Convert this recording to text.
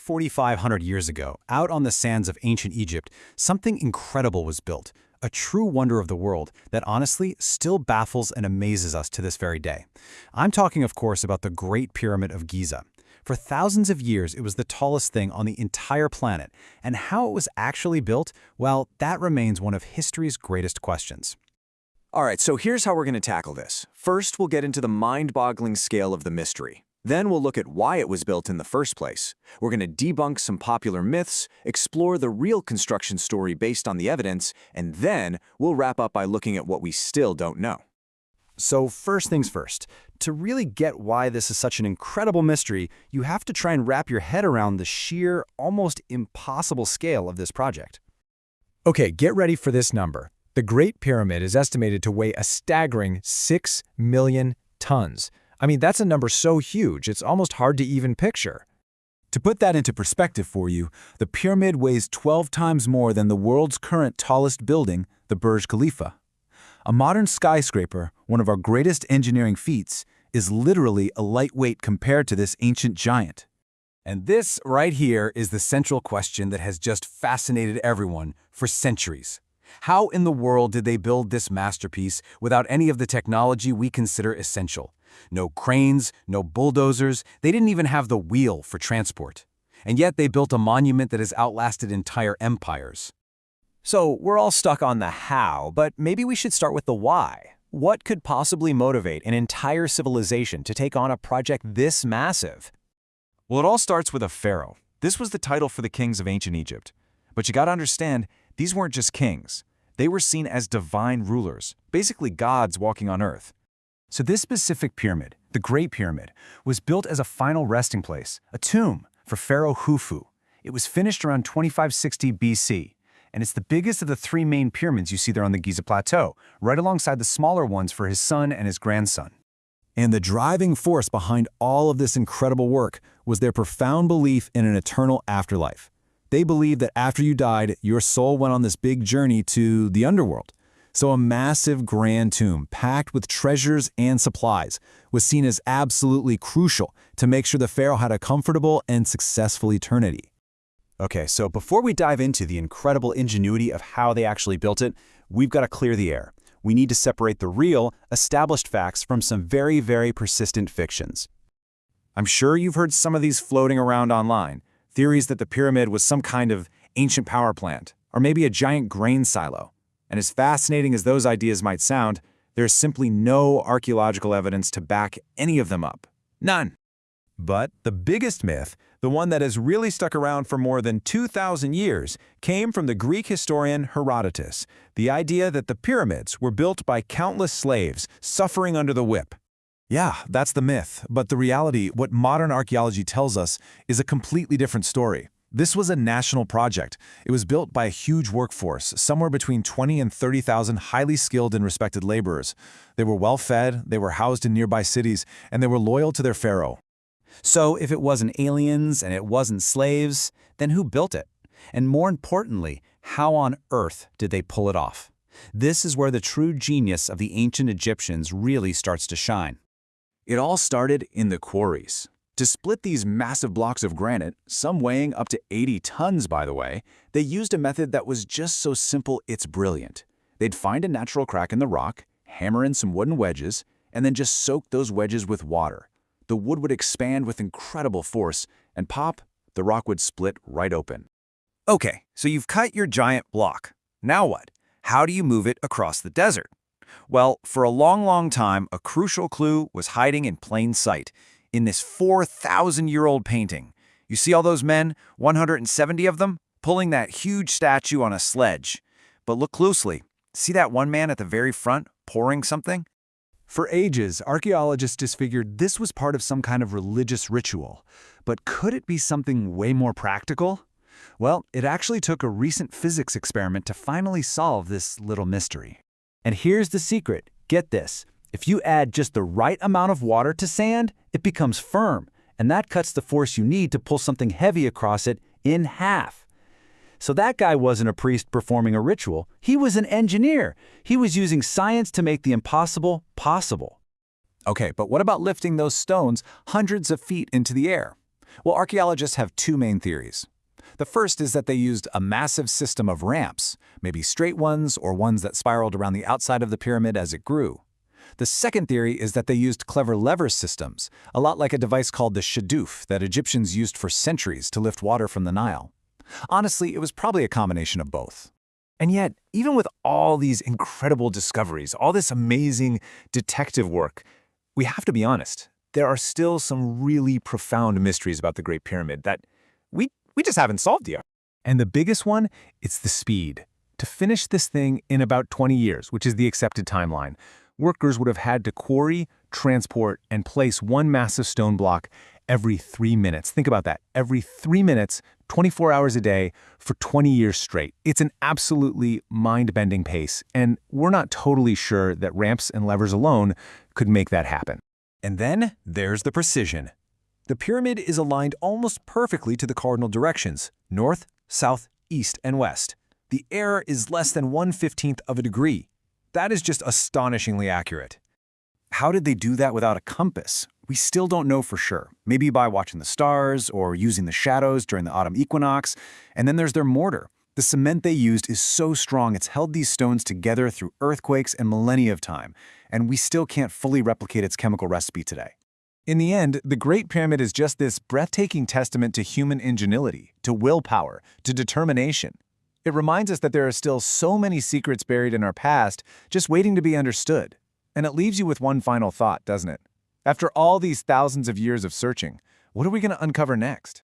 4,500 years ago, out on the sands of ancient Egypt, something incredible was built, a true wonder of the world that honestly still baffles and amazes us to this very day. I'm talking, of course, about the Great Pyramid of Giza. For thousands of years, it was the tallest thing on the entire planet, and how it was actually built, well, that remains one of history's greatest questions. All right, so here's how we're going to tackle this. First, we'll get into the mind-boggling scale of the mystery. Then we'll look at why it was built in the first place. We're going to debunk some popular myths, explore the real construction story based on the evidence, and then we'll wrap up by looking at what we still don't know. So first things first, to really get why this is such an incredible mystery, you have to try and wrap your head around the sheer, almost impossible scale of this project. Okay, get ready for this number. The Great Pyramid is estimated to weigh a staggering 6 million tons. I mean, that's a number so huge, it's almost hard to even picture. To put that into perspective for you, the pyramid weighs 12 times more than the world's current tallest building, the Burj Khalifa. A modern skyscraper, one of our greatest engineering feats, is literally a lightweight compared to this ancient giant. And this right here is the central question that has just fascinated everyone for centuries. How in the world did they build this masterpiece without any of the technology we consider essential? No cranes, no bulldozers, they didn't even have the wheel for transport. And yet they built a monument that has outlasted entire empires. So we're all stuck on the how, but maybe we should start with the why. What could possibly motivate an entire civilization to take on a project this massive? Well, it all starts with a pharaoh. This was the title for the kings of ancient Egypt. But you gotta understand, these weren't just kings. They were seen as divine rulers, basically gods walking on earth. So this specific pyramid, the Great Pyramid, was built as a final resting place, a tomb for Pharaoh Khufu. It was finished around 2560 BC, and it's the biggest of the three main pyramids you see there on the Giza Plateau, right alongside the smaller ones for his son and his grandson. And the driving force behind all of this incredible work was their profound belief in an eternal afterlife. They believed that after you died, your soul went on this big journey to the underworld. So a massive grand tomb, packed with treasures and supplies, was seen as absolutely crucial to make sure the pharaoh had a comfortable and successful eternity. Okay, so before we dive into the incredible ingenuity of how they actually built it, we've got to clear the air. We need to separate the real, established facts from some very, very persistent fictions. I'm sure you've heard some of these floating around online. Theories that the pyramid was some kind of ancient power plant, or maybe a giant grain silo. And as fascinating as those ideas might sound, there's simply no archaeological evidence to back any of them up. None. But the biggest myth, the one that has really stuck around for more than 2,000 years, came from the Greek historian Herodotus, the idea that the pyramids were built by countless slaves suffering under the whip. Yeah, that's the myth, but the reality, what modern archaeology tells us, is a completely different story. This was a national project. It was built by a huge workforce, somewhere between 20 and 30,000 highly skilled and respected laborers. They were well-fed, they were housed in nearby cities, and they were loyal to their pharaoh. So if it wasn't aliens and it wasn't slaves, then who built it? And more importantly, how on earth did they pull it off? This is where the true genius of the ancient Egyptians really starts to shine. It all started in the quarries. To split these massive blocks of granite, some weighing up to 80 tons by the way, they used a method that was just so simple it's brilliant. They'd find a natural crack in the rock, hammer in some wooden wedges, and then just soak those wedges with water. The wood would expand with incredible force, and pop, the rock would split right open. Okay, so you've cut your giant block. Now what? How do you move it across the desert? Well, for a long, long time, a crucial clue was hiding in plain sight, in this 4,000-year-old painting. You see all those men, 170 of them, pulling that huge statue on a sledge. But look closely. See that one man at the very front, pouring something? For ages, archaeologists disfigured this was part of some kind of religious ritual. But could it be something way more practical? Well, it actually took a recent physics experiment to finally solve this little mystery. And here's the secret. Get this. If you add just the right amount of water to sand, it becomes firm, and that cuts the force you need to pull something heavy across it in half. So that guy wasn't a priest performing a ritual. He was an engineer. He was using science to make the impossible possible. Okay, but what about lifting those stones hundreds of feet into the air? Well, archaeologists have two main theories. The first is that they used a massive system of ramps, maybe straight ones or ones that spiraled around the outside of the pyramid as it grew. The second theory is that they used clever lever systems, a lot like a device called the shadoof that Egyptians used for centuries to lift water from the Nile. Honestly, it was probably a combination of both. And yet, even with all these incredible discoveries, all this amazing detective work, we have to be honest, there are still some really profound mysteries about the Great Pyramid that we just haven't solved yet. And the biggest one, it's the speed. To finish this thing in about 20 years, which is the accepted timeline, workers would have had to quarry, transport, and place one massive stone block every 3 minutes. Think about that. Every 3 minutes, 24 hours a day, for 20 years straight. It's an absolutely mind-bending pace, and we're not totally sure that ramps and levers alone could make that happen. And then there's the precision. The pyramid is aligned almost perfectly to the cardinal directions, north, south, east, and west. The error is less than 1/15 of a degree. That is just astonishingly accurate. How did they do that without a compass? We still don't know for sure. Maybe by watching the stars or using the shadows during the autumn equinox. And then there's their mortar. The cement they used is so strong it's held these stones together through earthquakes and millennia of time, and we still can't fully replicate its chemical recipe today. In the end, the Great Pyramid is just this breathtaking testament to human ingenuity, to willpower, to determination. It reminds us that there are still so many secrets buried in our past, just waiting to be understood. And it leaves you with one final thought, doesn't it? After all these thousands of years of searching, what are we going to uncover next?